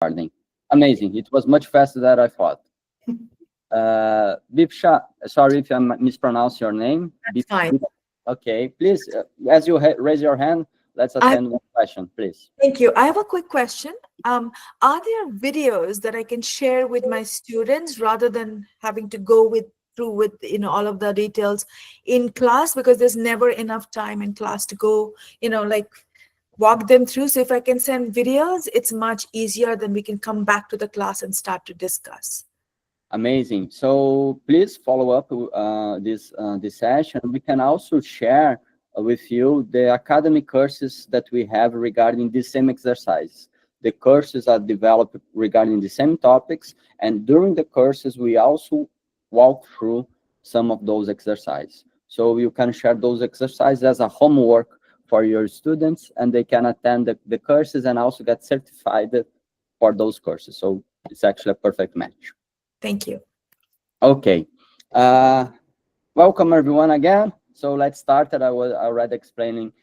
Recording. Amazing. It was much faster than I thought. Bipsha, sorry if I mispronounce your name. That's fine. Okay, please, as you raise your hand, let's attend one question, please. Thank you. I have a quick question. Are there videos that I can share with my students rather than having to go through with all of the details in class, because there's never enough time in class to go like walk them through. So if I can send videos, it's much easier. Then we can come back to the class and start to discuss. Amazing. So please follow up this session. We can also share with you the academic courses that we have regarding the same exercise. The courses are developed regarding the same topics, and during the courses, we also walk through some of those exercises. So you can share those exercises as a homework for your students, and they can attend the courses and also get certified for those courses. So it's actually a perfect match. Thank you. Okay. Welcome everyone again. So let's start. I was already explaining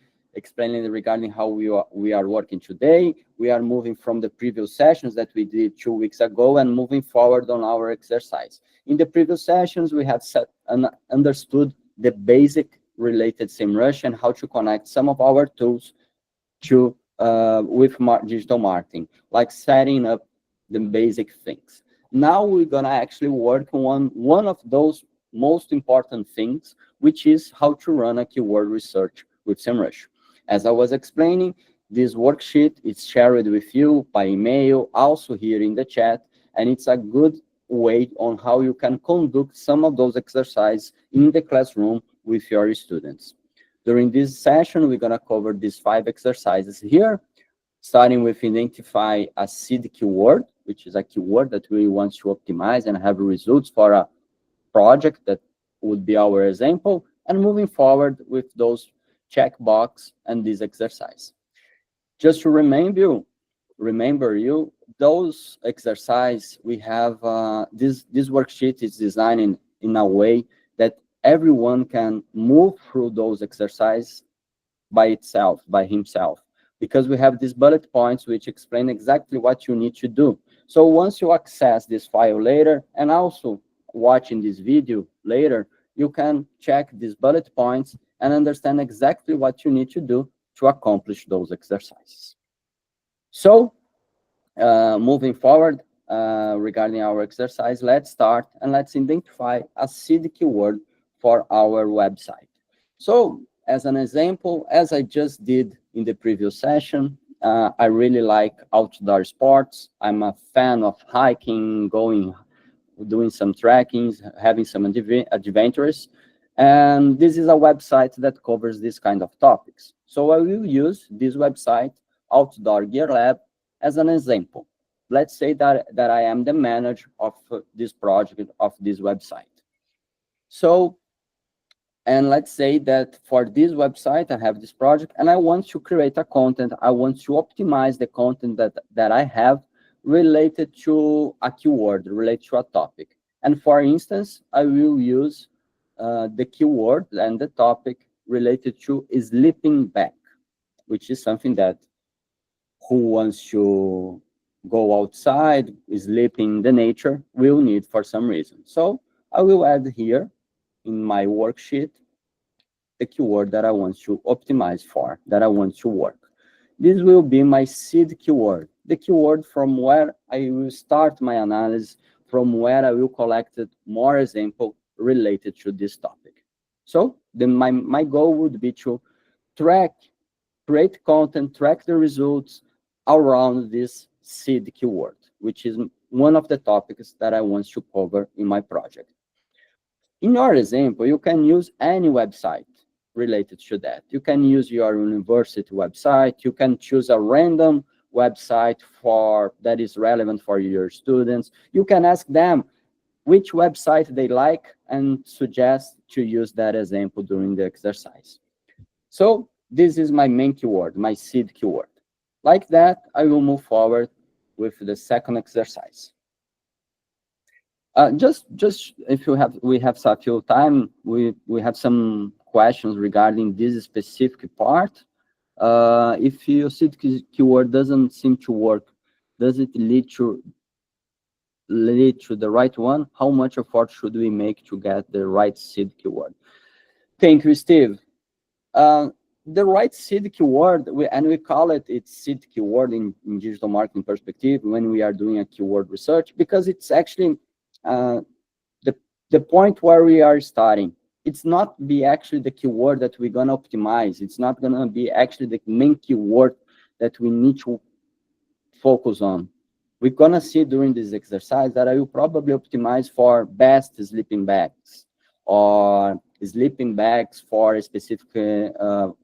regarding how we are working today. We are moving from the previous sessions that we did 2 weeks ago and moving forward on our exercise. In the previous sessions, we have understood the basic related SEMrush and how to connect some of our tools to with digital marketing, like setting up the basic things. Now we're gonna actually work on one of those most important things, which is how to run a keyword research with SEMrush. As I was explaining, this worksheet is shared with you by email, also here in the chat, and it's a good way on how you can conduct some of those exercises in the classroom with your students. During this session, we're gonna cover these 5 exercises here, starting with identify a seed keyword, which is a keyword that we want to optimize and have results for a project that would be our example, and moving forward with those checkbox and this exercise. Just to remember you, those exercise we have, this worksheet is designed in a way that everyone can move through those exercises by himself, because we have these bullet points which explain exactly what you need to do. So once you access this file later, and also watching this video later, you can check these bullet points and understand exactly what you need to do to accomplish those exercises. So moving forward regarding our exercise, let's start and let's identify a seed keyword for our website. So as an example, as I just did in the previous session, I really like outdoor sports. I'm a fan of hiking, doing some trekkings, having some adventures. And this is a website that covers this kind of topics. So I will use this website, Outdoor Gear Lab, as an example. Let's say that I am the manager of this project, of this website. So, and let's say that for this website, I have this project and I want to create a content. I want to optimize the content that I have related to a keyword, related to a topic. And for instance, I will use the keyword and the topic related to sleeping bag, which is something that who wants to go outside, sleep in the nature, will need for some reason. So I will add here in my worksheet the keyword that I want to optimize for, that I want to work. This will be my seed keyword, the keyword from where I will start my analysis, from where I will collect more examples related to this topic. So then my goal would be to create content, track the results around this seed keyword, which is one of the topics that I want to cover in my project. In your example, you can use any website related to that. You can use your university website. You can choose a random website that is relevant for your students. You can ask them which website they like and suggest to use that example during the exercise. So this is my main keyword, my seed keyword. Like that, I will move forward with the second exercise. Just if we have a few time, we have some questions regarding this specific part. If your seed keyword doesn't seem to work Does it lead to the right one? How much effort should we make to get the right seed keyword? Thank you, Steve. The right seed keyword, we call it's seed keyword in digital marketing perspective when we are doing a keyword research, because it's actually the point where we are starting. It's not actually the keyword that we're gonna optimize. It's not gonna be actually the main keyword that we need to focus on. We're gonna see during this exercise that I will probably optimize for best sleeping bags, or sleeping bags for a specific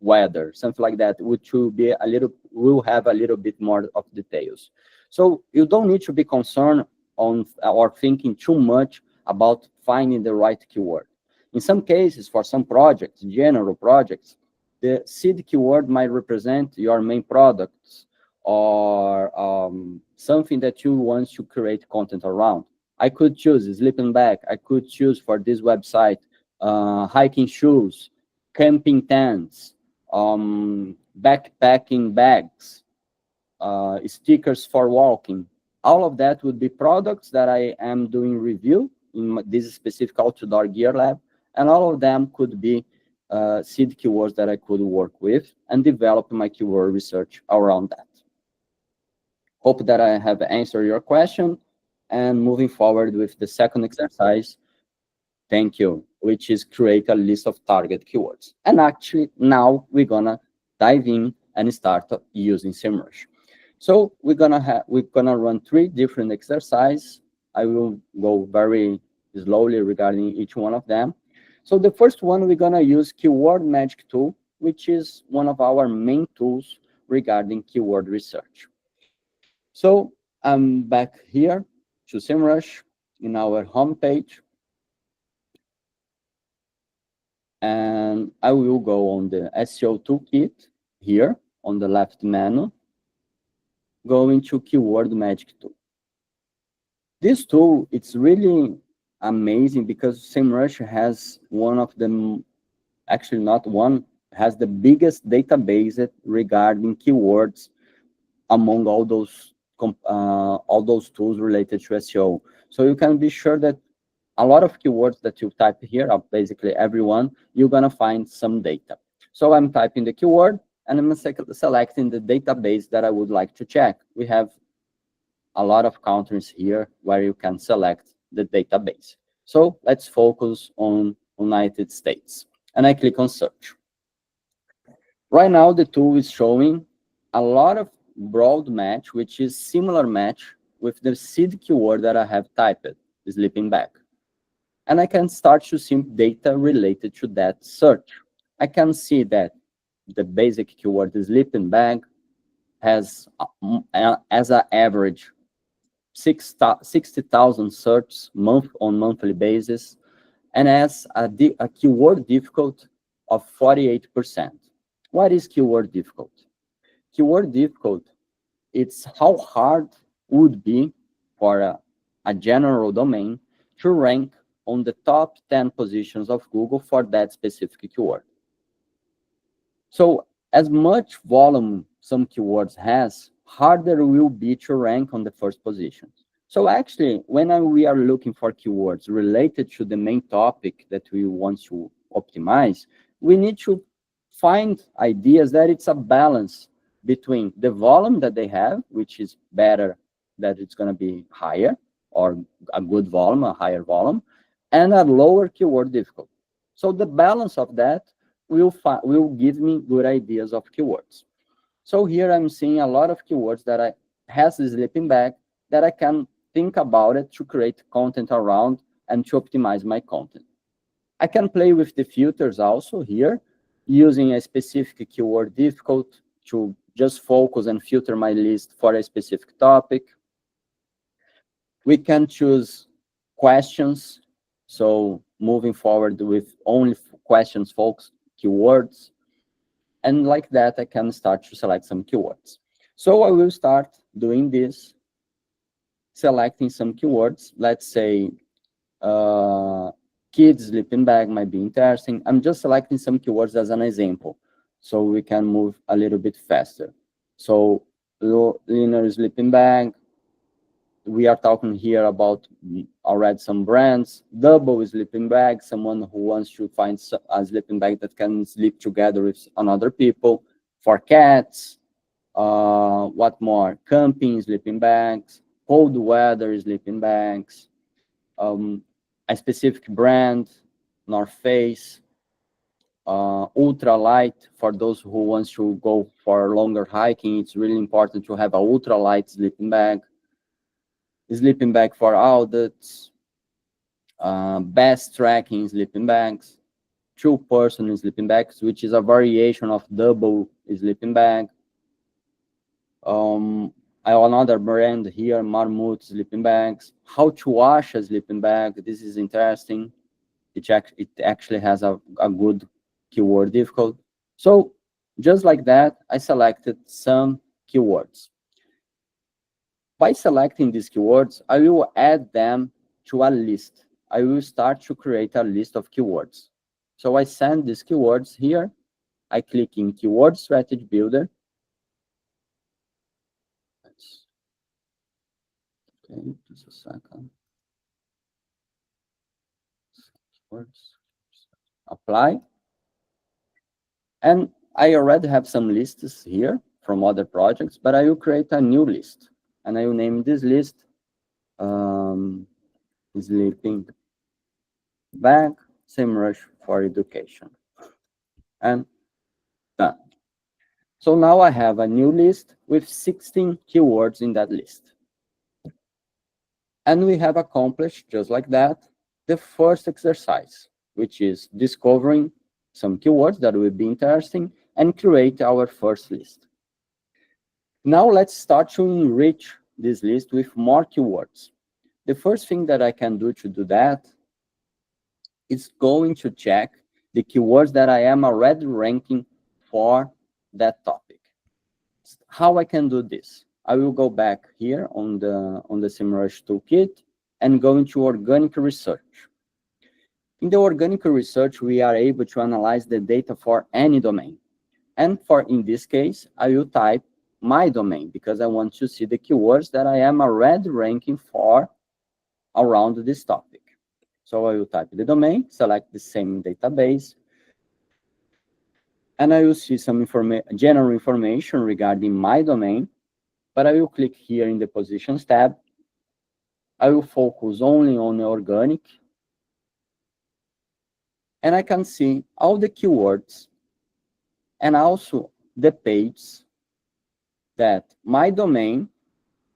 weather, something like that, which will have a little bit more of details. So you don't need to be concerned on or thinking too much about finding the right keyword. In some cases, for some projects, general projects, the seed keyword might represent your main products, or something that you want to create content around. I could choose a sleeping bag. I could choose for this website hiking shoes, camping tents, backpacking bags, stickers for walking. All of that would be products that I am doing review in this specific outdoor gear lab, and all of them could be seed keywords that I could work with and develop my keyword research around that. Hope that I have answered your question. And moving forward with the second exercise, thank you, which is create a list of target keywords. And actually, now we're gonna dive in and start using SEMrush. So we're gonna run 3 different exercises. I will go very slowly regarding each one of them. So the first one, we're gonna use Keyword Magic tool, which is one of our main tools regarding keyword research. So I'm back here to SEMrush in our homepage. And I will go on the SEO toolkit here on the left menu, going to Keyword Magic tool. This tool, it's really amazing because SEMrush has one of them, actually not one, has the biggest database regarding keywords among all those tools related to SEO. So you can be sure that a lot of keywords that you type here, basically everyone, you're gonna find some data. So I'm typing the keyword and I'm selecting the database that I would like to check. We have a lot of countries here where you can select the database. So let's focus on United States. And I click on search. Right now, the tool is showing a lot of broad match, which is similar match with the seed keyword that I have typed, sleeping bag. And I can start to see data related to that search. I can see that the basic keyword sleeping bag has, as an average, 60,000 searches on monthly basis, and has a keyword difficult of 48%. What is keyword difficult? Keyword difficult, it's how hard would be for a general domain to rank on the top 10 positions of Google for that specific keyword. So as much volume some keywords has, harder will be to rank on the first positions. So actually, when we are looking for keywords related to the main topic that we want to optimize, we need to find ideas that it's a balance between the volume that they have, which is better, that it's going to be higher, or a good volume, a higher volume, and a lower keyword difficulty. So the balance of that will give me good ideas of keywords. So here I'm seeing a lot of keywords that has a sleeping bag that I can think about it to create content around and to optimize my content. I can play with the filters also here, using a specific keyword difficult to just focus and filter my list for a specific topic. We can choose questions, so moving forward with only questions focused keywords. And like that, I can start to select some keywords. So I will start doing this, selecting some keywords. Let's say kids sleeping bag might be interesting. I'm just selecting some keywords as an example, so we can move a little bit faster. So linear sleeping bag, we are talking here about already some brands. Double sleeping bag, someone who wants to find a sleeping bag that can sleep together with another people. For cats, what more? Camping sleeping bags, cold weather sleeping bags, a specific brand, North Face, ultra light for those who wants to go for longer hiking. It's really important to have a ultra light sleeping bag for adults, best tracking sleeping bags, two-person sleeping bags, which is a variation of double sleeping bag. Another brand here, Marmot sleeping bags. How to wash a sleeping bag. This is interesting. It actually has a good keyword difficult. So just like that, I selected some keywords. By selecting these keywords, I will add them to a list. I will start to create a list of keywords. So I send these keywords here. I click in Keyword Strategy Builder. Okay, just a second. Keywords. Apply. And I already have some lists here from other projects, but I will create a new list. And I will name this list sleeping bag SEMrush for education. And done. So now I have a new list with 16 keywords in that list. And we have accomplished, just like that, the first exercise, which is discovering some keywords that will be interesting and create our first list. Now let's start to enrich this list with more keywords. The first thing that I can do to do that is going to check the keywords that I am already ranking for that topic. How I can do this? I will go back here on the SEMrush toolkit and go into organic research. In the organic research, we are able to analyze the data for any domain. And in this case, I will type my domain because I want to see the keywords that I am already ranking for around this topic. So I will type the domain, select the same database, and I will see some general information regarding my domain, but I will click here in the Positions tab. I will focus only on organic, and I can see all the keywords and also the pages that my domain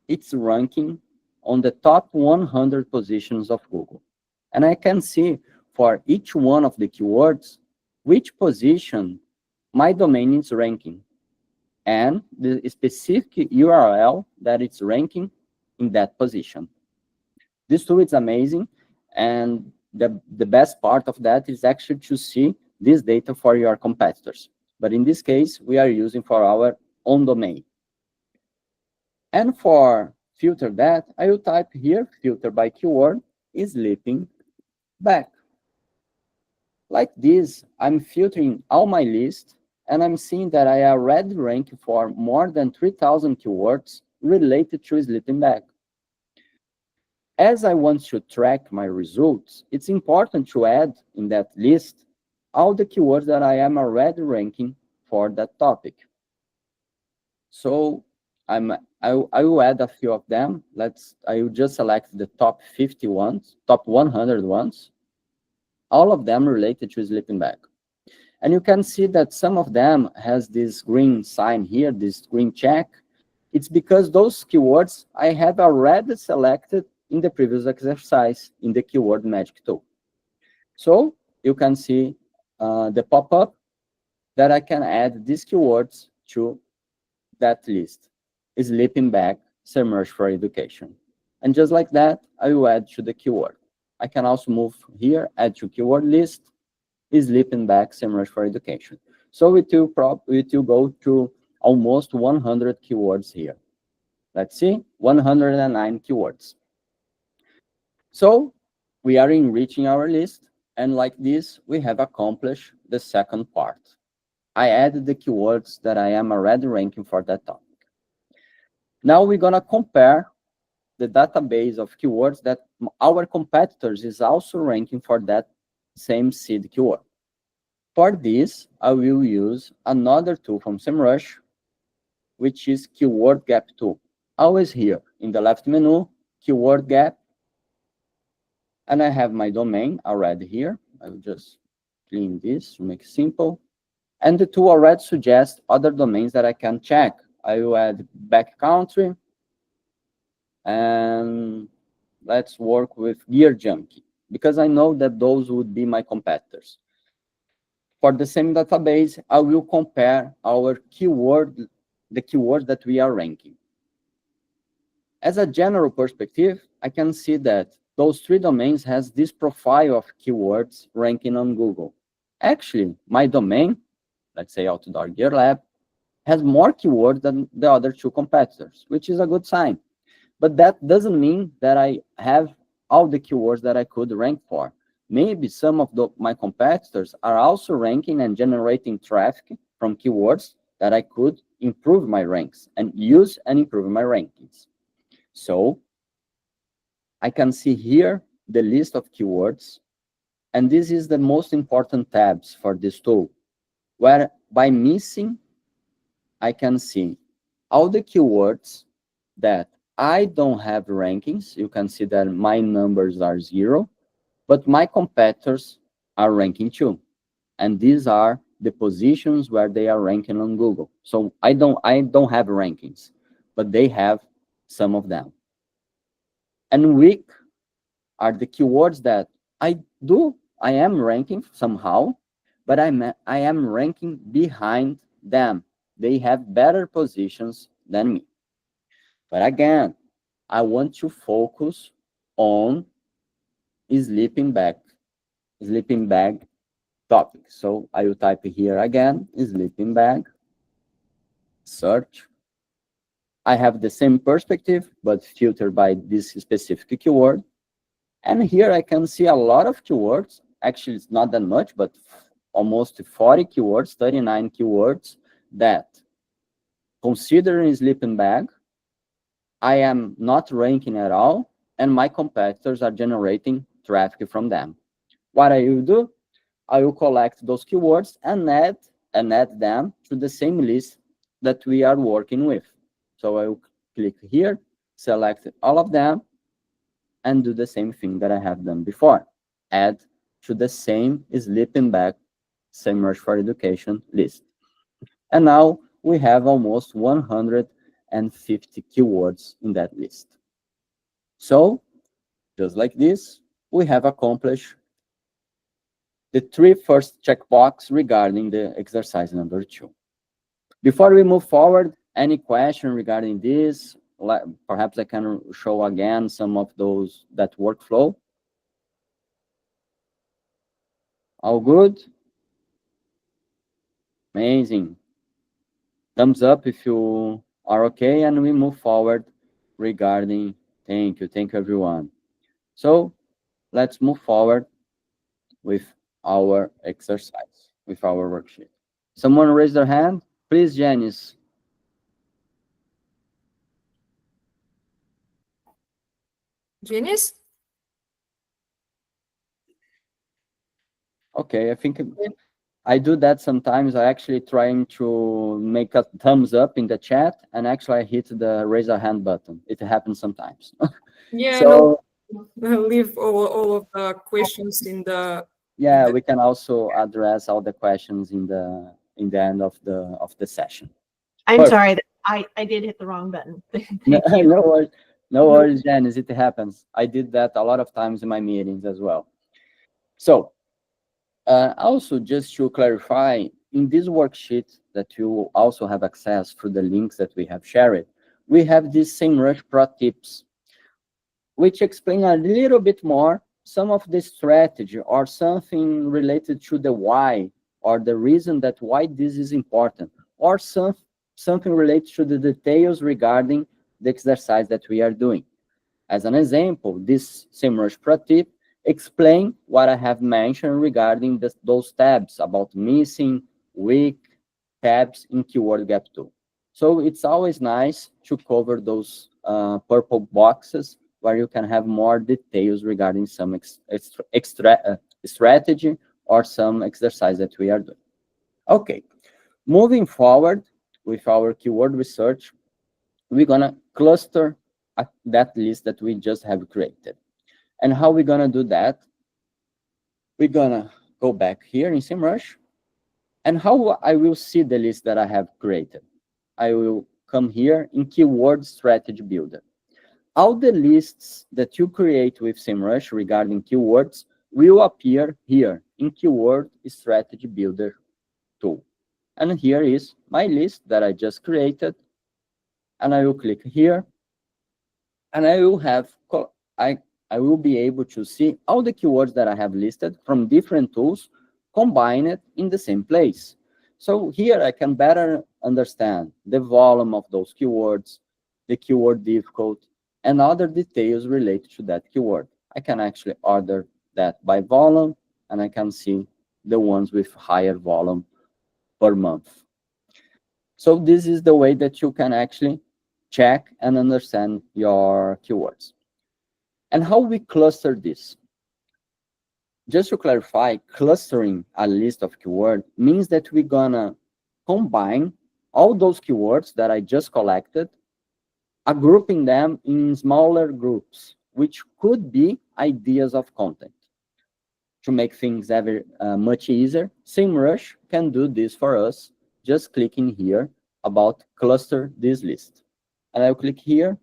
it's ranking on the top 100 positions of Google. And I can see for each one of the keywords, which position my domain is ranking and the specific URL that it's ranking in that position. This tool is amazing. And the best part of that is actually to see this data for your competitors. But in this case, we are using for our own domain. And for filter that, I will type here, filter by keyword, sleeping bag. Like this, I'm filtering all my list, and I'm seeing that I already rank for more than 3,000 keywords related to sleeping bag. As I want to track my results, it's important to add in that list all the keywords that I am already ranking for that topic. So I will add a few of them. I will just select the top 50 ones, top 100 ones, all of them related to sleeping bag. And you can see that some of them has this green sign here, this green check. It's because those keywords I have already selected in the previous exercise in the Keyword Magic tool. So you can see the pop-up that I can add these keywords to that list. Sleeping bag, SEMrush for education. And just like that, I will add to the keyword. I can also move here, add to keyword list, sleeping bag, SEMrush for education. So it will go to almost 100 keywords here. Let's see, 109 keywords. So we are enriching our list, and like this, we have accomplished the second part. I added the keywords that I am already ranking for that topic. Now we're gonna compare the database of keywords that our competitors is also ranking for that same seed keyword. For this, I will use another tool from SEMrush, which is Keyword Gap tool. Always here in the left menu, Keyword Gap, and I have my domain already here. I will just clean this to make it simple. And the tool already suggests other domains that I can check. I will add backcountry, and let's work with Gear Junkie, because I know that those would be my competitors. For the same database, I will compare our keyword, the keywords that we are ranking. As a general perspective, I can see that those 3 domains has this profile of keywords ranking on Google. Actually, my domain, let's say Outdoor Gear Lab, has more keywords than the other 2 competitors, which is a good sign. But that doesn't mean that I have all the keywords that I could rank for. Maybe some of my competitors are also ranking and generating traffic from keywords that I could improve my ranks and use and improve my rankings. So I can see here the list of keywords, and this is the most important tabs for this tool, where by missing, I can see all the keywords that I don't have rankings. You can see that my numbers are 0, but my competitors are ranking 2. And these are the positions where they are ranking on Google. So I don't have rankings, but they have some of them. And weak are the keywords that I am ranking somehow, but I am ranking behind them. They have better positions than me. But again, I want to focus on sleeping bag topic. So I will type here again, sleeping bag, search. I have the same perspective, but filtered by this specific keyword. And here I can see a lot of keywords. Actually, it's not that much, but almost 40 keywords, 39 keywords that, considering sleeping bag, I am not ranking at all, and my competitors are generating traffic from them. What I will do, I will collect those keywords and add them to the same list that we are working with. So I will click here, select all of them, and do the same thing that I have done before. Add to the same sleeping bag SEMrush for Education list. And now we have almost 150 keywords in that list. So, just like this, we have accomplished the 3 first checkbox regarding the exercise number 2. Before we move forward, any question regarding this? Perhaps I can show again some of that workflow. All good? Amazing. Thumbs up if you are okay, and we move forward regarding, thank you everyone. So let's move forward with our exercise, with our worksheet. Someone raise their hand? Please, Janice. Janice? Okay, I think I do that sometimes. I actually trying to make a thumbs up in the chat, and actually I hit the raise a hand button. It happens sometimes. Yeah, so, no, leave all of the questions in the. Yeah, we can also address all the questions in the end of the session. I'm sorry, I did hit the wrong button. No worries, no worries, Janice. It happens. I did that a lot of times in my meetings as well. So, also just to clarify, in this worksheet that you also have access through the links that we have shared, we have these SEMrush Pro tips, which explain a little bit more some of the strategy or something related to the why or the reason that why this is important, or something related to the details regarding the exercise that we are doing. As an example, this SEMrush Pro tip explain what I have mentioned regarding those tabs about missing, weak tabs in Keyword Gap tool. So it's always nice to cover those purple boxes where you can have more details regarding some strategy or some exercise that we are doing. Okay, moving forward with our keyword research, we're gonna cluster that list that we just have created. And how we're gonna do that? We're gonna go back here in SEMrush, and how I will see the list that I have created. I will come here in Keyword Strategy Builder. All the lists that you create with SEMrush regarding keywords will appear here in Keyword Strategy Builder tool. And here is my list that I just created. And I will click here. And I will have, I will be able to see all the keywords that I have listed from different tools combined in the same place. So here I can better understand the volume of those keywords, the keyword difficult, and other details related to that keyword. I can actually order that by volume, and I can see the ones with higher volume per month. So this is the way that you can actually check and understand your keywords. And how we cluster this? Just to clarify, clustering a list of keywords means that we're gonna combine all those keywords that I just collected, grouping them in smaller groups, which could be ideas of content. To make things much easier, SEMrush can do this for us, just clicking here about cluster this list. And I'll click here.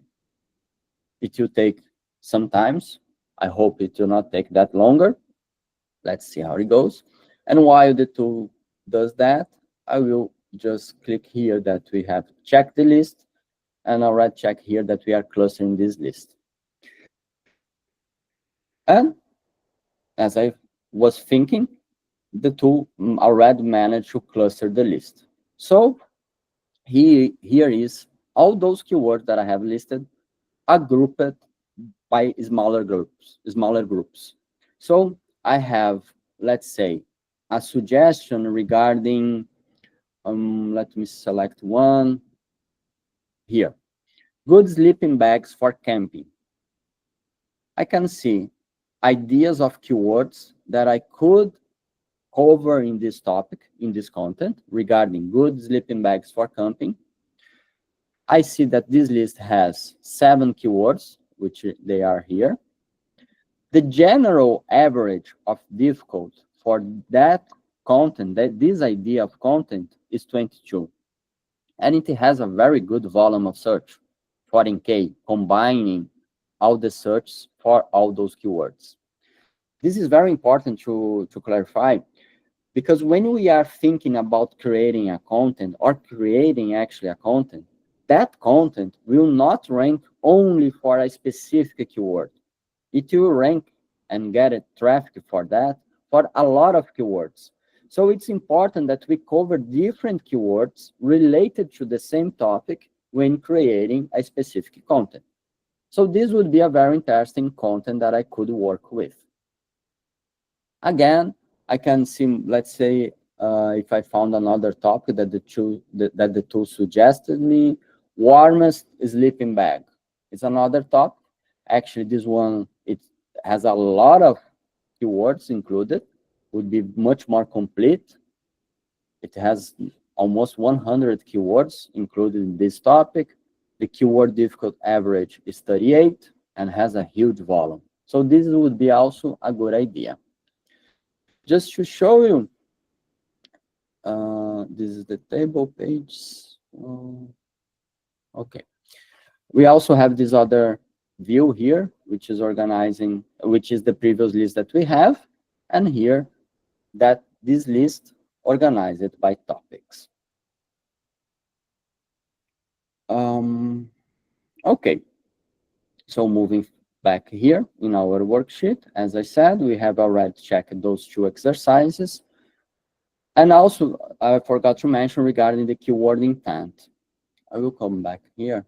It will take some time. I hope it will not take that longer. Let's see how it goes. And while the tool does that, I will just click here that we have checked the list, and I'll right check here that we are clustering this list. And as I was thinking, the tool already managed to cluster the list. So here is all those keywords that I have listed are grouped by smaller groups. So I have, let's say, a suggestion regarding, let me select one here. Good sleeping bags for camping. I can see ideas of keywords that I could cover in this topic, in this content, regarding good sleeping bags for camping. I see that this list has 7 keywords, which they are here. The general average of difficult for that content, this idea of content, is 22. And it has a very good volume of search, 14K, combining all the searches for all those keywords. This is very important to clarify, because when we are thinking about creating a content or creating actually a content, that content will not rank only for a specific keyword. It will rank and get traffic for that for a lot of keywords. So it's important that we cover different keywords related to the same topic when creating a specific content. So this would be a very interesting content that I could work with. Again, I can see, let's say, if I found another topic that the tool suggested me, warmest sleeping bag. It's another topic. Actually, this one, it has a lot of keywords included, would be much more complete. It has almost 100 keywords included in this topic. The keyword difficult average is 38 and has a huge volume. So this would be also a good idea. Just to show you, this is the table page. Okay. We also have this other view here, which is organizing, which is the previous list that we have. And here, that this list organized by topics. Okay. So moving back here in our worksheet, as I said, we have already checked those 2 exercises. And also, I forgot to mention regarding the keyword intent. I will come back here.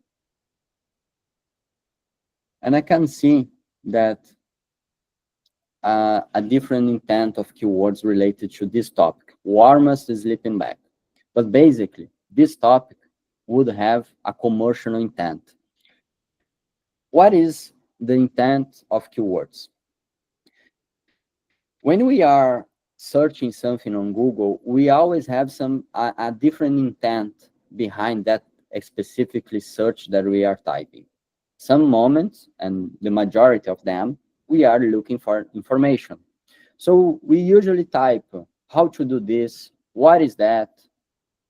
And I can see that a different intent of keywords related to this topic, warmest sleeping bag. But basically, this topic would have a commercial intent. what is the intent of keywords? When we are searching something on Google, we always have a different intent behind that specifically search that we are typing. Some moments, and the majority of them, we are looking for information. So we usually type how to do this, what is that?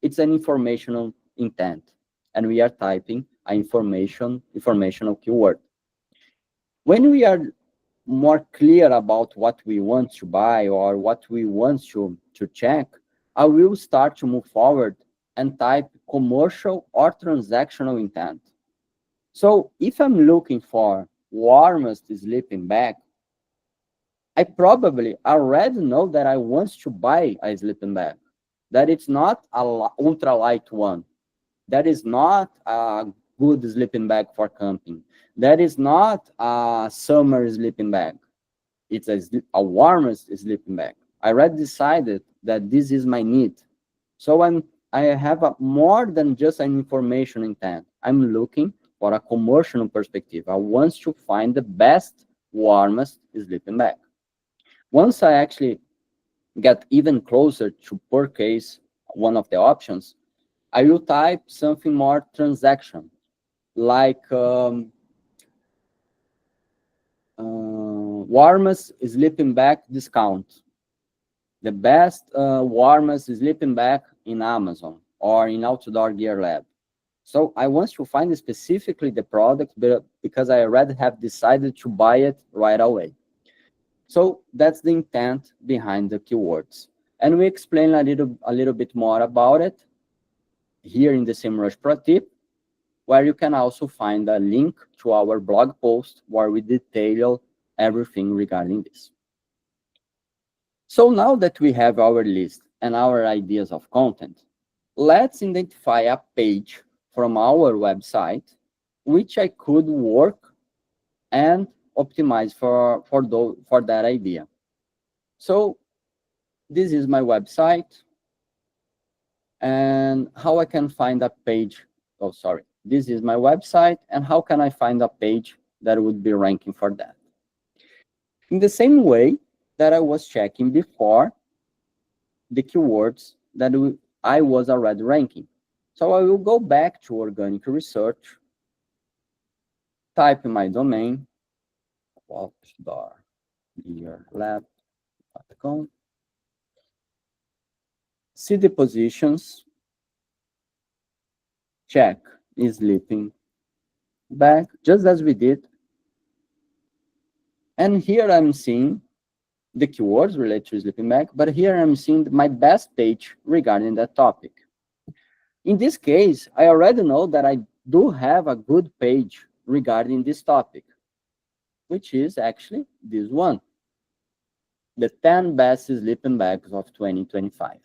It's an informational intent, and we are typing an informational keyword. When we are more clear about what we want to buy or what we want to check, I will start to move forward and type commercial or transactional intent. So if I'm looking for warmest sleeping bag, I probably already know that I want to buy a sleeping bag, that it's not a ultra light one, that is not a good sleeping bag for camping, that is not a summer sleeping bag. It's a warmest sleeping bag. I already decided that this is my need. So I have more than just an information intent. I'm looking for a commercial perspective. I want to find the best, warmest sleeping bag. Once I actually get even closer to purchase one of the options, I will type something more transaction, like warmest sleeping bag discount, the best warmest sleeping bag in Amazon or in Outdoor Gear Lab. So I want to find specifically the product, but because I already have decided to buy it right away. So that's the intent behind the keywords. And we explain a little bit more about it here in the SEMrush Pro Tip, where you can also find a link to our blog post where we detail everything regarding this. So now that we have our list and our ideas of content, let's identify a page from our website which I could work and optimize for that idea. So this is my website, and how I can find a page. Oh, sorry. This is my website, and how can I find a page that would be ranking for that? In the same way that I was checking before the keywords that I was already ranking. So I will go back to organic research, type in my domain, outdoorgearlab.com, see the positions, check sleeping bag, just as we did. And here I'm seeing the keywords related to sleeping bag, but here I'm seeing my best page regarding that topic. In this case, I already know that I do have a good page regarding this topic, which is actually this one, the 10 best sleeping bags of 2025.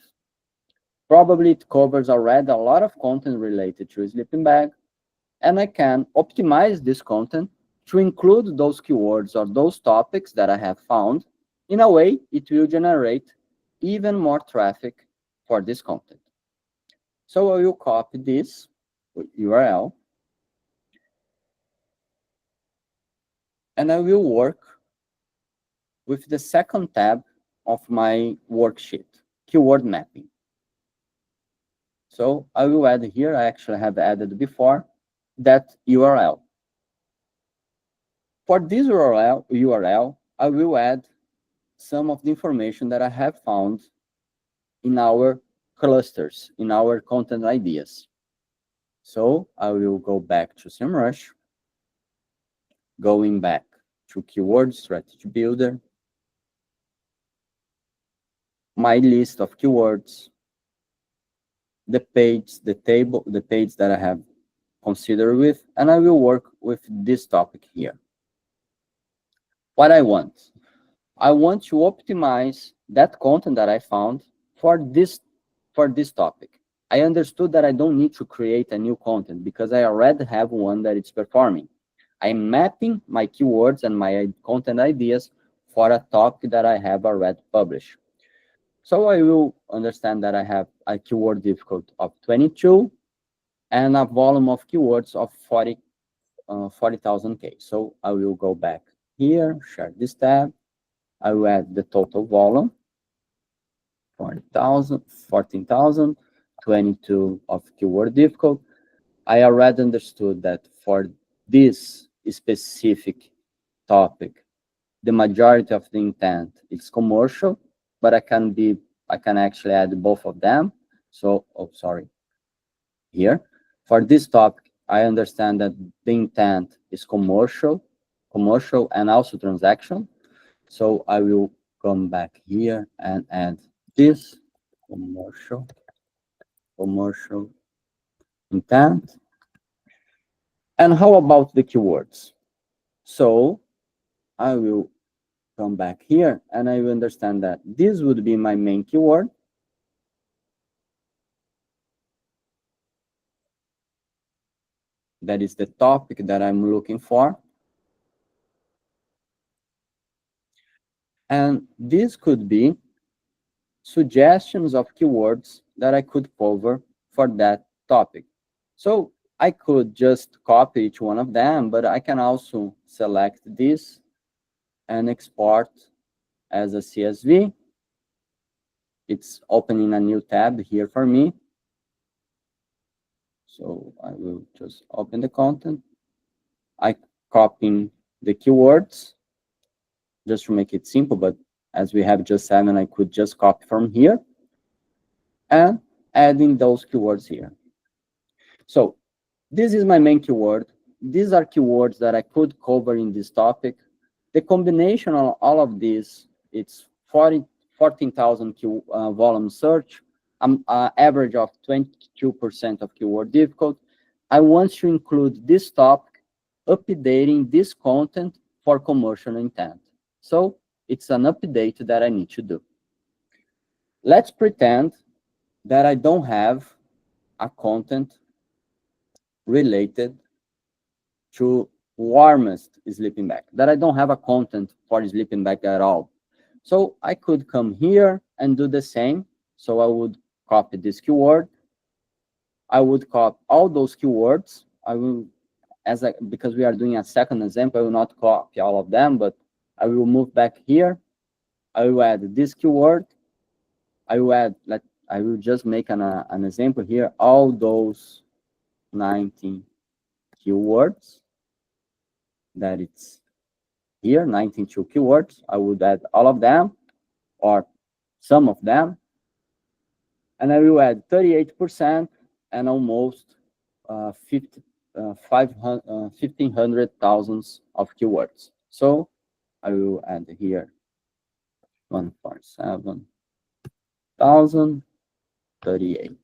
Probably it covers already a lot of content related to a sleeping bag, and I can optimize this content to include those keywords or those topics that I have found. In a way, it will generate even more traffic for this content. So I will copy this URL, and I will work with the second tab of my worksheet, keyword mapping. So I will add here, I actually have added before, that URL. For this URL, I will add some of the information that I have found in our clusters, in our content ideas. So I will go back to SEMrush, going back to Keyword Strategy Builder, my list of keywords, the page that I have considered with, and I will work with this topic here. What I want to optimize that content that I found for this topic. I understood that I don't need to create a new content because I already have one that is performing. I'm mapping my keywords and my content ideas for a topic that I have already published. So I will understand that I have a keyword difficulty of 22 and a volume of keywords of 40,000K. So I will go back here, share this tab. I will add the total volume, 40,000, 14,000, 22 of keyword difficult. I already understood that for this specific topic, the majority of the intent is commercial, but I can actually add both of them. So, here. For this topic, I understand that the intent is commercial and also transaction. So I will come back here and add this commercial intent. And how about the keywords? So I will come back here and I will understand that this would be my main keyword. That is the topic that I'm looking for. And this could be suggestions of keywords that I could cover for that topic. So I could just copy each one of them, but I can also select this and export as a CSV. It's opening a new tab here for me. So I will just open the content. I copy the keywords just to make it simple, but as we have just 7, I could just copy from here and adding those keywords here. So this is my main keyword. These are keywords that I could cover in this topic. The combination of all of these, it's 14,000 volume search, average of 22% of keyword difficult. I want to include this topic, updating this content for commercial intent. So it's an update that I need to do. Let's pretend that I don't have a content related to warmest sleeping bag, that I don't have a content for sleeping bag at all. So I could come here and do the same. So I would copy this keyword. I would copy all those keywords. I will, because we are doing a second example, I will not copy all of them, but I will move back here. I will add this keyword. I will just make an example here. All those 19 keywords that it's here, 92 keywords. I would add all of them or some of them. And I will add 38% and almost 1,500,000 of keywords. So I will add here 147,038.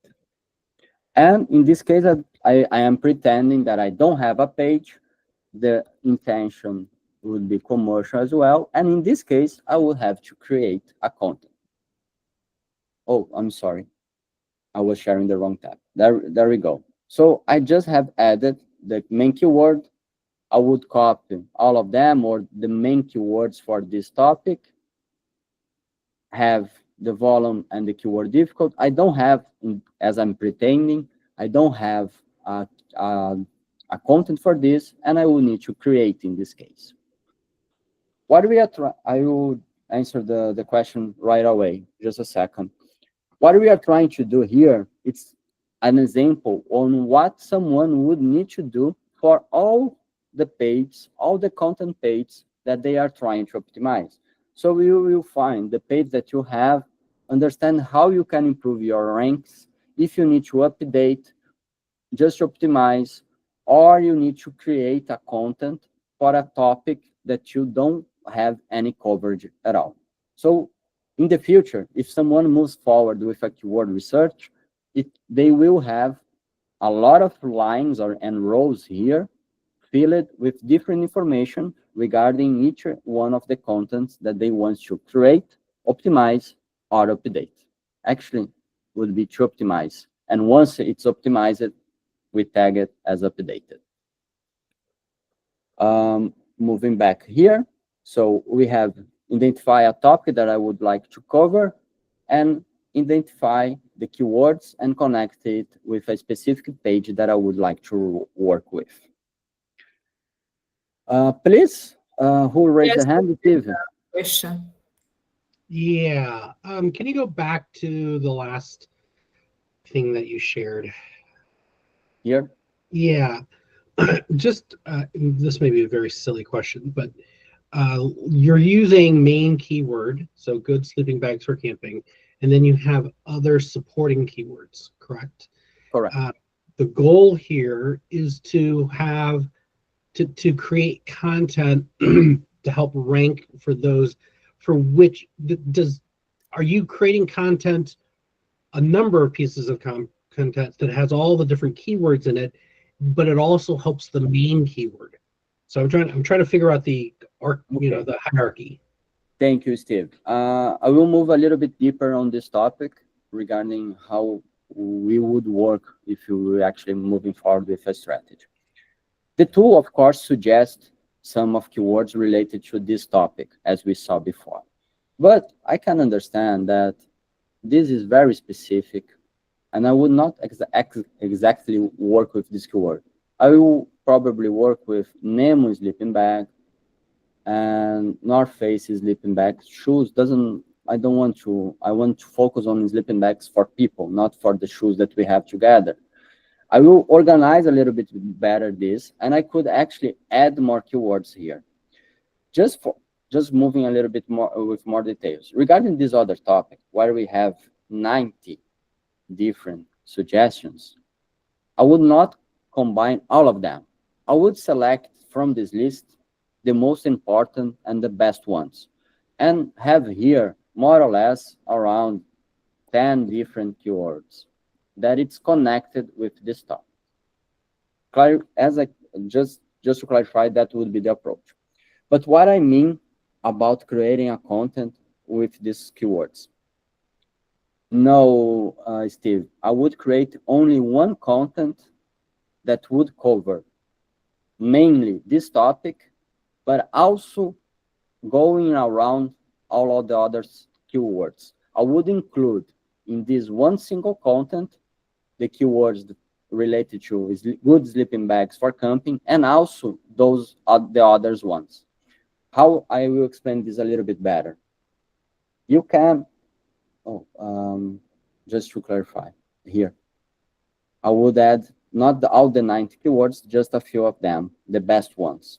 And in this case, I am pretending that I don't have a page. The intention would be commercial as well. And in this case, I will have to create a content. Oh, I'm sorry. I was sharing the wrong tab. There we go. So I just have added the main keyword. I would copy all of them or the main keywords for this topic. Have the volume and the keyword difficult. I don't have, as I'm pretending, I don't have a content for this, and I will need to create in this case. What we are I will answer the question right away. Just a second. What we are trying to do here, it's an example on what someone would need to do for all the pages, all the content pages that they are trying to optimize. So you will find the page that you have, understand how you can improve your ranks, if you need to update, just optimize, or you need to create a content for a topic that you don't have any coverage at all. So in the future, if someone moves forward with a keyword research, they will have a lot of lines and rows here filled with different information regarding each one of the contents that they want to create, optimize, or update. Actually, would be to optimize. And once it's optimized, we tag it as updated. Moving back here. So we have identify a topic that I would like to cover and identify the keywords and connect it with a specific page that I would like to work with. Please, who raised Yes, the hand? Steve. question. Yeah. Can you go back to the last thing that you shared? Here. Yeah. Just this may be a very silly question, but you're using main keyword, so good sleeping bags for camping, and then you have other supporting keywords, correct? Correct. The goal here is to have to create content to help rank for those for which are you creating content, a number of pieces of content that has all the different keywords in it, but it also helps the main keyword. So I'm trying to figure out the the hierarchy. Thank you, Steve. I will move a little bit deeper on this topic regarding how we would work if we were actually moving forward with a strategy. The tool, of course, suggests some of keywords related to this topic, as we saw before. But I can understand that this is very specific, and I would not exactly work with this keyword. I will probably work with Nemo sleeping bag and North Face sleeping bags. Shoes I want to focus on sleeping bags for people, not for the shoes that we have together. I will organize a little bit better this, and I could actually add more keywords here. Just moving a little bit more with more details. Regarding this other topic, where we have 90 different suggestions, I would not combine all of them. I would select from this list the most important and the best ones, and have here more or less around 10 different keywords that it's connected with this topic. Just to clarify, that would be the approach. But what I mean about creating a content with these keywords? No, Steve, I would create only one content that would cover mainly this topic, but also going around all of the other keywords. I would include in this one single content the keywords related to good sleeping bags for camping, and also those are the others ones. How I will explain this a little bit better. You can, just to clarify here, I would add not all the 90 keywords, just a few of them, the best ones.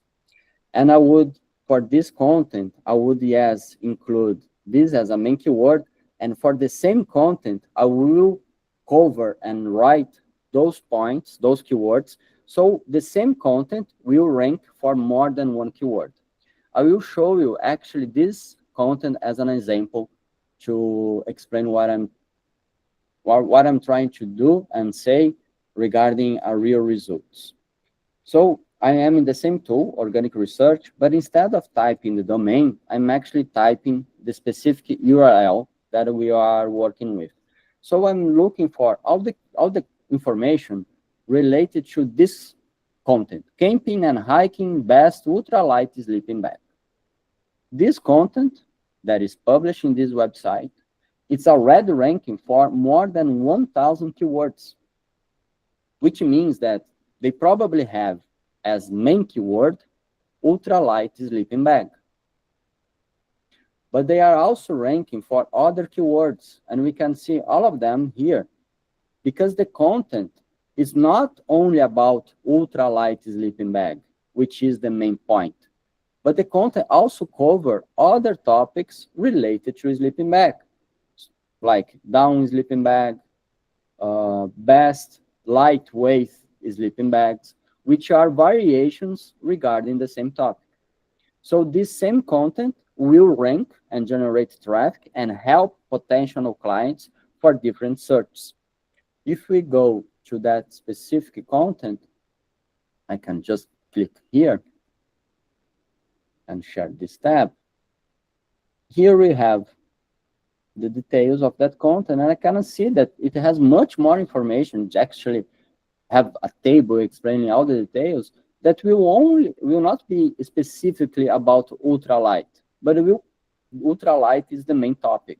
And I would, for this content, I would, yes, include this as a main keyword, and for the same content, I will cover and write those points, those keywords, so the same content will rank for more than one keyword. I will show you actually this content as an example to explain what I'm trying to do and say regarding our real results. So I am in the same tool, organic research, but instead of typing the domain, I'm actually typing the specific URL that we are working with. So I'm looking for all the information related to this content: camping and hiking best ultralight sleeping bag. This content that is published in this website, it's already ranking for more than 1,000 keywords, which means that they probably have as main keyword ultralight sleeping bag. But they are also ranking for other keywords, and we can see all of them here, because the content is not only about ultralight sleeping bag, which is the main point, but the content also covers other topics related to sleeping bag, like down sleeping bag, best lightweight sleeping bags, which are variations regarding the same topic. So this same content will rank and generate traffic and help potential clients for different searches. If we go to that specific content, I can just click here and share this tab. Here we have the details of that content, and I can see that it has much more information. Actually have a table explaining all the details that will not be specifically about ultralight, but ultralight is the main topic.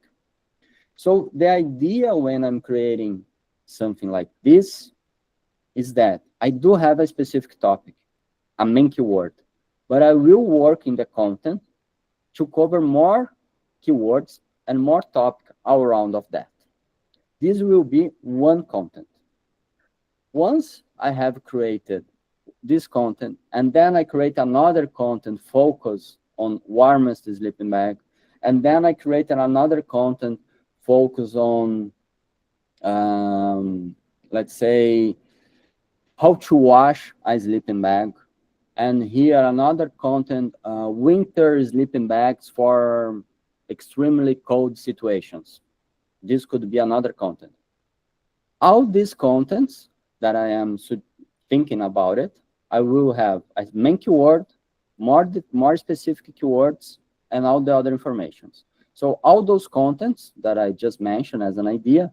So the idea when I'm creating something like this is that I do have a specific topic, a main keyword, but I will work in the content to cover more keywords and more topic all around of that. This will be one content. Once I have created this content, and then I create another content focus on warmest sleeping bag, and then I created another content focus on, let's say, how to wash a sleeping bag, and here another content, winter sleeping bags for extremely cold situations. This could be another content. All these contents that I am thinking about it, I will have a main keyword, more specific keywords, and all the other informations. So all those contents that I just mentioned as an idea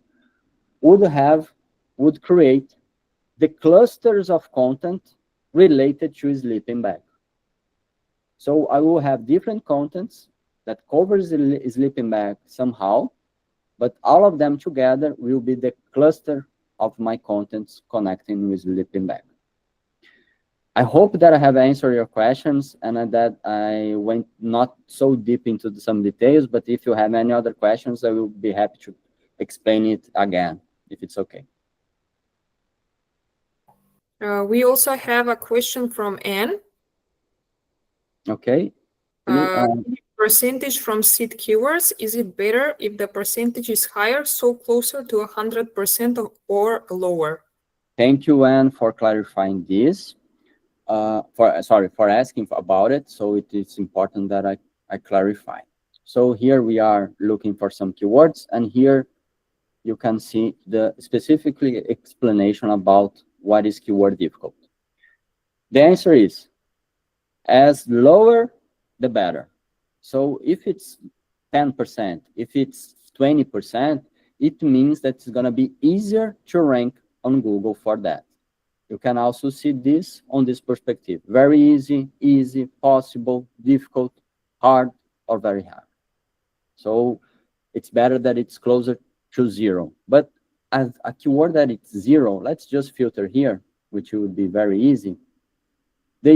would create the clusters of content related to sleeping bag. So I will have different contents that covers the sleeping bag somehow, but all of them together will be the cluster of my contents connecting with sleeping bag. I hope that I have answered your questions and that I went not so deep into some details, but if you have any other questions, I will be happy to explain it again, if it's okay. We also have a question from Anne. Okay. Percentage from seed keywords, is it better if the percentage is higher, so closer to 100% or lower? Thank you, Anne, for clarifying this. For asking about it. So it is important that I clarify. So here we are looking for some keywords, and here you can see the specifically explanation about what is keyword difficult. The answer is, as lower, the better. So if it's 10%, if it's 20%, it means that it's going to be easier to rank on Google for that. You can also see this on this perspective. Very easy, possible, difficult, hard, or very hard. So it's better that it's closer to 0. But as a keyword that it's 0, let's just filter here, which would be very easy. They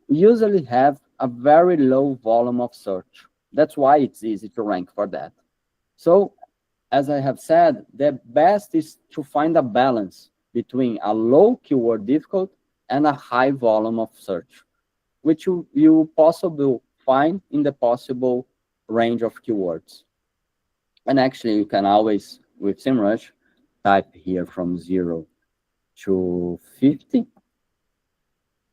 usually have a very low volume of search. That's why it's easy to rank for that. So, as I have said, the best is to find a balance between a low keyword difficult and a high volume of search, which you possibly find in the possible range of keywords. And actually, you can always, with SEMrush, type here from 0 to 50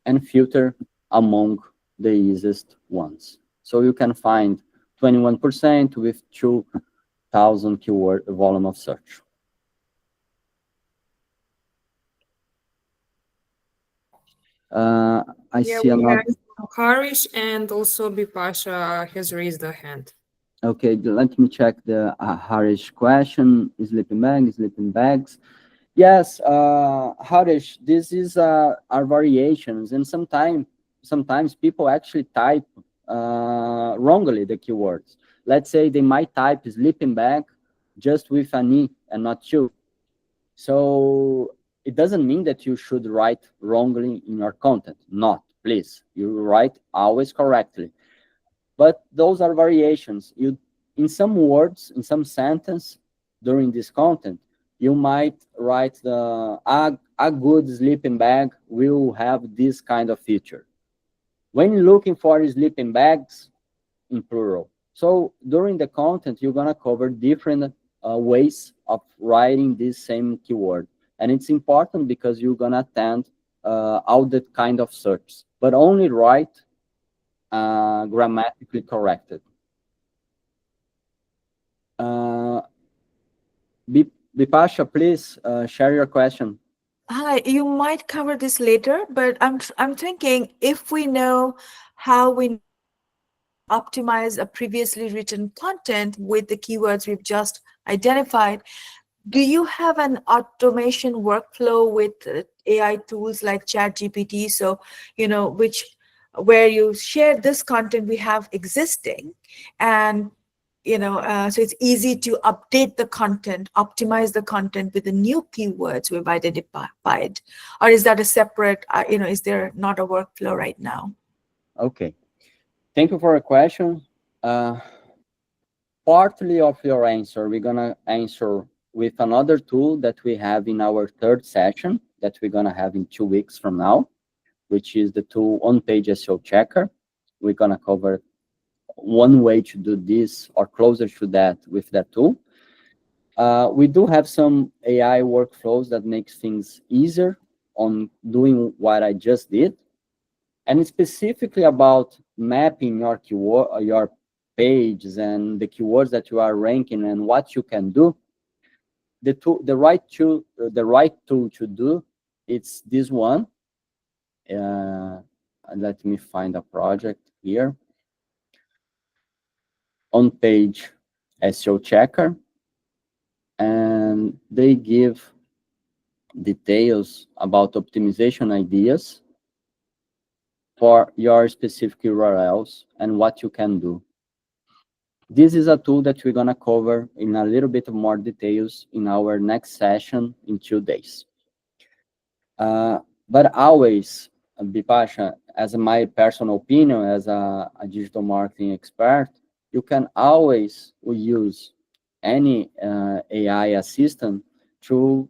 and filter among the easiest ones. So you can find 21% with 2,000 keyword volume of search. I see another. Harish and also Bipasha has raised a hand. Okay, let me check the Harish question. Sleeping bags. Yes, Harish, this is our variations, and sometimes people actually type wrongly the keywords. Let's say they might type sleeping bag just with an E and not 2. So it doesn't mean that you should write wrongly in your content. Not, please. You write always correctly. But those are variations. In some words, in some sentence during this content, you might write a good sleeping bag will have this kind of feature. When you're looking for sleeping bags, in plural. So during the content, you're gonna cover different ways of writing this same keyword. And it's important because you're gonna attend all that kind of search, but only write grammatically corrected. Bipasha, please share your question. Hi, you might cover this later, but I'm thinking if we know how we optimize a previously written content with the keywords we've just identified, do you have an automation workflow with AI tools like ChatGPT? So, where you share this content we have existing, and so it's easy to update the content, optimize the content with the new keywords we've identified, or is that a separate? Is there not a workflow right now? Okay. Thank you for your question. Partly of your answer, we're gonna answer with another tool that we have in our third session that we're gonna have in 2 weeks from now, which is the tool on-page SEO checker. We're gonna cover one way to do this or closer to that with that tool. We do have some AI workflows that makes things easier on doing what I just did. And specifically about mapping your keyword, your pages and the keywords that you are ranking and what you can do. The right tool to do, it's this one. Let me find a project here. On-page SEO checker, and they give details about optimization ideas for your specific URLs and what you can do. This is a tool that we're gonna cover in a little bit more details in our next session in 2 days. But always, Bipasha, as my personal opinion, as a digital marketing expert, you can always use any AI assistant to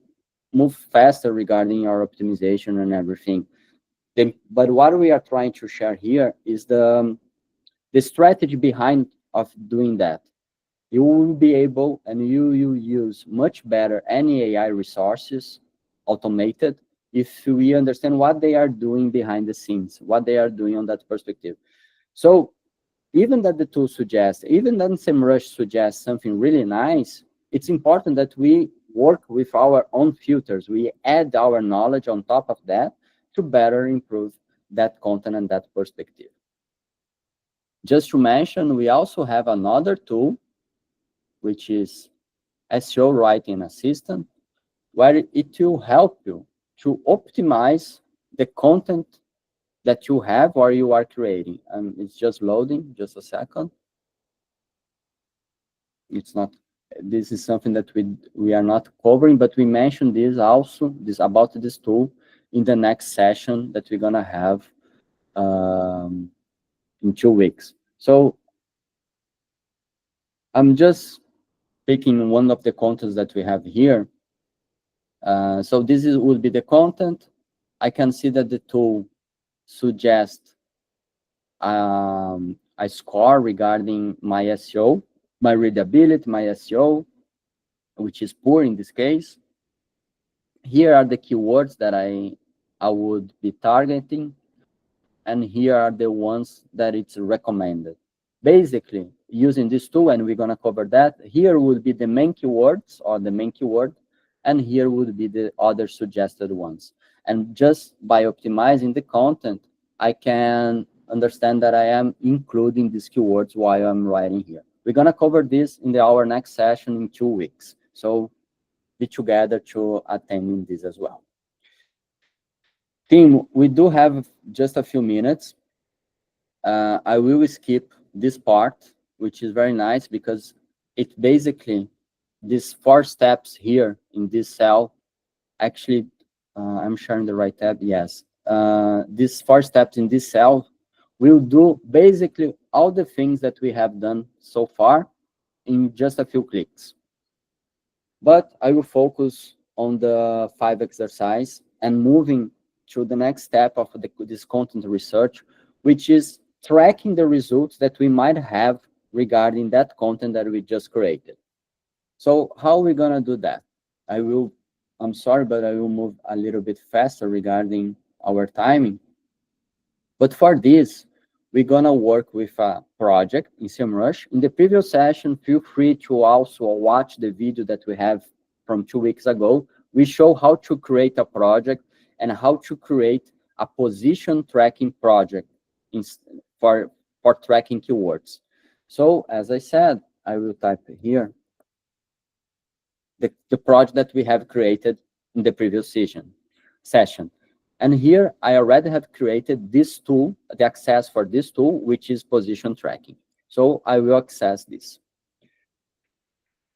move faster regarding your optimization and everything. But what we are trying to share here is the strategy behind of doing that. You will be able, and you will use much better any AI resources, automated, if we understand what they are doing behind the scenes, what they are doing on that perspective. So even that the tool suggests, even that SEMrush suggests something really nice, it's important that we work with our own filters. We add our knowledge on top of that to better improve that content and that perspective. Just to mention, we also have another tool, which is SEO Writing Assistant, where it will help you to optimize the content that you have or you are creating. And it's just loading, just a second. It's not, this is something that we are not covering, but we mentioned this also, about this tool in the next session that we're gonna have in 2 weeks. So I'm just picking one of the contents that we have here. So this will be the content. I can see that the tool suggests a score regarding my SEO, my readability, my SEO, which is poor in this case. Here are the keywords that I would be targeting, and here are the ones that it's recommended. Basically, using this tool, and we're gonna cover that, here would be the main keywords or the main keyword, and here would be the other suggested ones. And just by optimizing the content, I can understand that I am including these keywords while I'm writing here. We're gonna cover this in our next session in 2 weeks. So be together to attending this as well. Team, we do have just a few minutes. I will skip this part, which is very nice because it basically, these 4 steps here in this cell, actually, I'm sharing the right tab, yes. These 4 steps in this cell will do basically all the things that we have done so far in just a few clicks. But I will focus on the 5 exercise and moving to the next step of this content research, which is tracking the results that we might have regarding that content that we just created. So how are we gonna do that? I'm sorry, but I will move a little bit faster regarding our timing. But for this, we're gonna work with a project in SEMrush. In the previous session, feel free to also watch the video that we have from 2 weeks ago. We show how to create a project and how to create a position tracking project for tracking keywords. So as I said, I will type here the project that we have created in the previous session. And here I already have created this tool, the access for this tool, which is position tracking. So I will access this.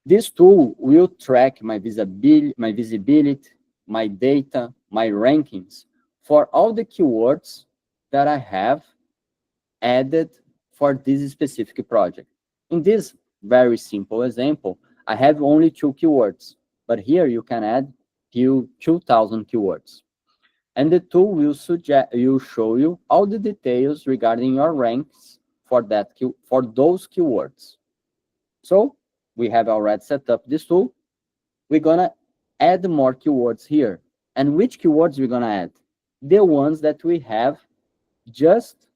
This tool will track my visibility, my data, my rankings for all the keywords that I have added for this specific project. In this very simple example, I have only 2 keywords, but here you can add 2,000 keywords. And the tool will show you all the details regarding your ranks for those keywords. So we have already set up this tool. We're gonna add more keywords here. And which keywords we're gonna add? The ones that we have just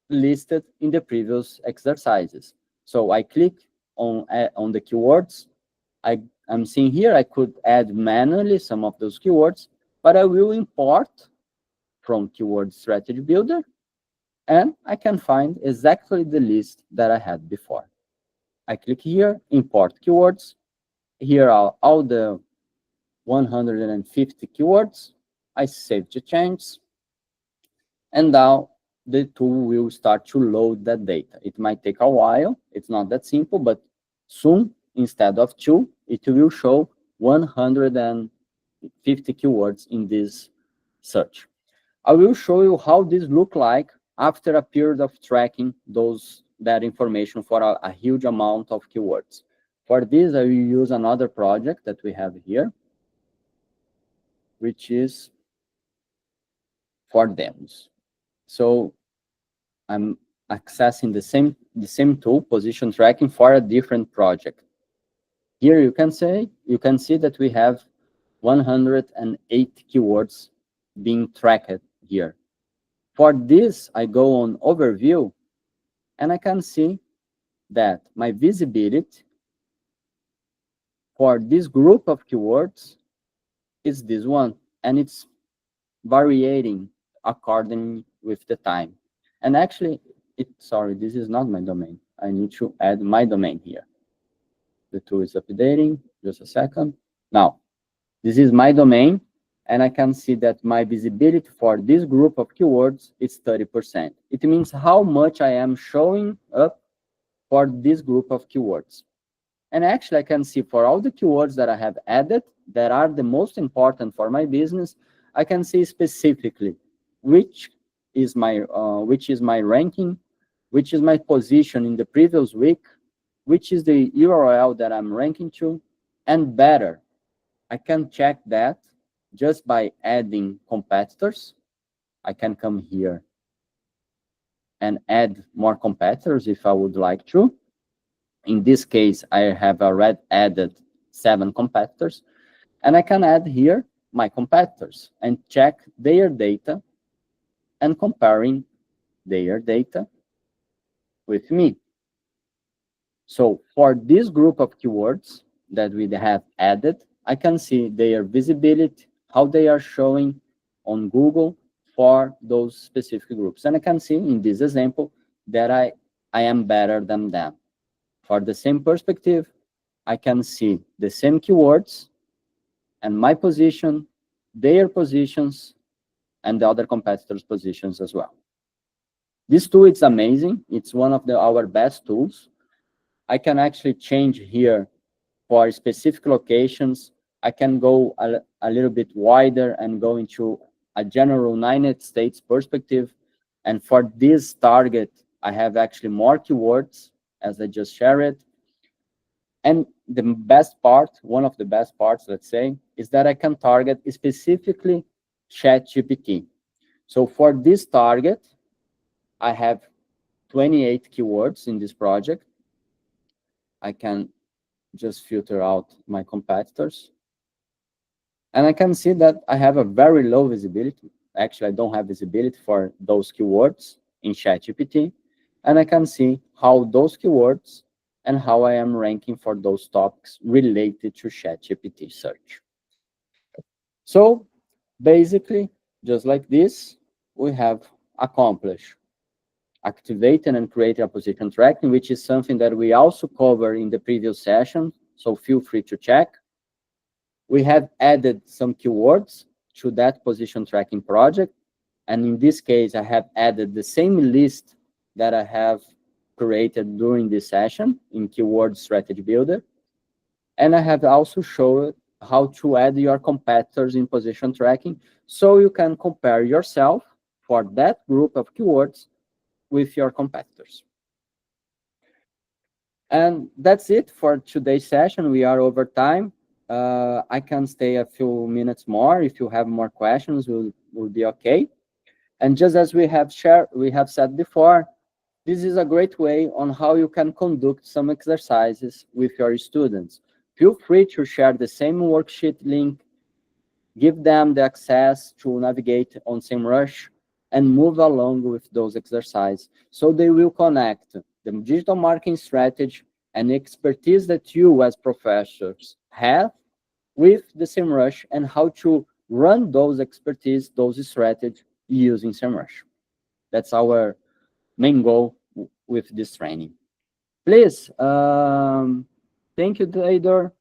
listed in the previous exercises. So I click on the keywords. I'm seeing here I could add manually some of those keywords, but I will import from Keyword Strategy Builder, and I can find exactly the list that I had before. I click here, import keywords. Here are all the 150 keywords. I save the changes, and now the tool will start to load that data. It might take a while. It's not that simple, but soon, instead of 2, it will show 150 keywords in this search. I will show you how this look like after a period of tracking that information for a huge amount of keywords. For this, I will use another project that we have here, which is for demos. So I'm accessing the same tool, position tracking, for a different project. Here you can see that we have 108 keywords being tracked here. For this, I go on overview, and I can see that my visibility for this group of keywords is this one, and it's varying according with the time. And actually, sorry, this is not my domain. I need to add my domain here. The tool is updating, just a second. Now, this is my domain, and I can see that my visibility for this group of keywords is 30%. It means how much I am showing up for this group of keywords. And actually, I can see for all the keywords that I have added that are the most important for my business, I can see specifically which is my ranking, which is my position in the previous week, which is the URL that I'm ranking to, and better, I can check that just by adding competitors. I can come here and add more competitors if I would like to. In this case, I have already added 7 competitors, and I can add here my competitors and check their data and comparing their data with me. So for this group of keywords that we have added, I can see their visibility, how they are showing on Google for those specific groups. And I can see in this example that I am better than them. For the same perspective, I can see the same keywords and my position, their positions, and the other competitors' positions as well. This tool is amazing. It's one of our best tools. I can actually change here for specific locations. I can go a little bit wider and go into a general United States perspective. And for this target, I have actually more keywords, as I just shared. And the best part, one of the best parts, let's say, is that I can target specifically ChatGPT. So for this target, I have 28 keywords in this project. I can just filter out my competitors. And I can see that I have a very low visibility. Actually, I don't have visibility for those keywords in ChatGPT. And I can see how those keywords and how I am ranking for those topics related to ChatGPT search. So basically, just like this, we have accomplished activating and creating a position tracking, which is something that we also covered in the previous session, so feel free to check. We have added some keywords to that position tracking project, and in this case, I have added the same list that I have created during this session in Keyword Strategy Builder, and I have also showed how to add your competitors in position tracking, so you can compare yourself for that group of keywords with your competitors. And that's it for today's session. We are over time. I can stay a few minutes more. If you have more questions, we'll be okay. And just as we have said before, this is a great way on how you can conduct some exercises with your students. Feel free to share the same worksheet link, give them the access to navigate on SEMrush, and move along with those exercises. So they will connect the digital marketing strategy and expertise that you as professors have with the SEMrush and how to run those expertise, those strategies using SEMrush. That's our main goal with this training. Please, thank you, Theodore.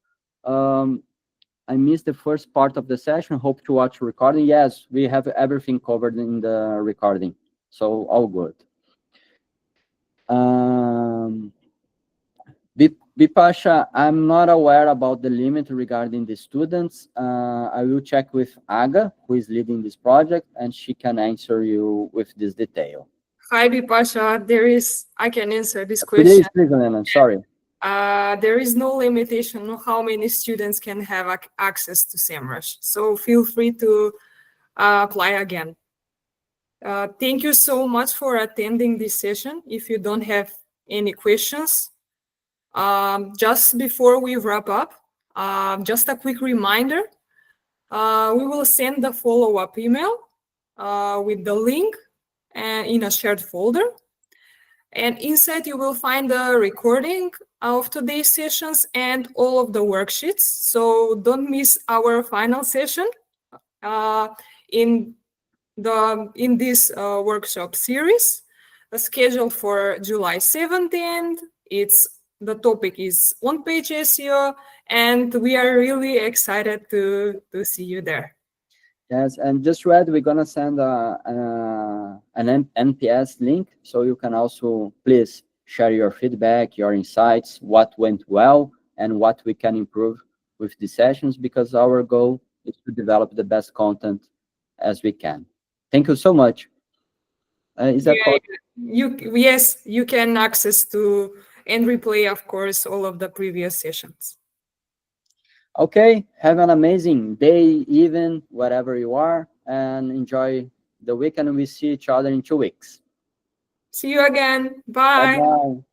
I missed the first part of the session. Hope to watch recording. Yes, we have everything covered in the recording, so all good. Bipasha, I'm not aware about the limit regarding the students. I will check with Aga, who is leading this project, and she can answer you with this detail. Hi, Bipasha. I can answer this question. Please, Elena, sorry. There is no limitation on how many students can have access to SEMrush. So feel free to apply again. Thank you so much for attending this session. If you don't have any questions, just before we wrap up, just a quick reminder, we will send the follow-up email with the link in a shared folder. And inside you will find the recording of today's sessions and all of the worksheets. So don't miss our final session in this workshop series, scheduled for July 17th. The topic is on-page SEO, and we are really excited to see you there. Yes, and just read, we're gonna send an NPS link, so you can also please share your feedback, your insights, what went well, and what we can improve with the sessions, because our goal is to develop the best content as we can. Thank you so much. Is that possible? Yes, you can access to and replay, of course, all of the previous sessions. Okay, have an amazing day, even wherever you are, and enjoy the weekend. We see each other in 2 weeks. See you again. Bye. Bye-bye.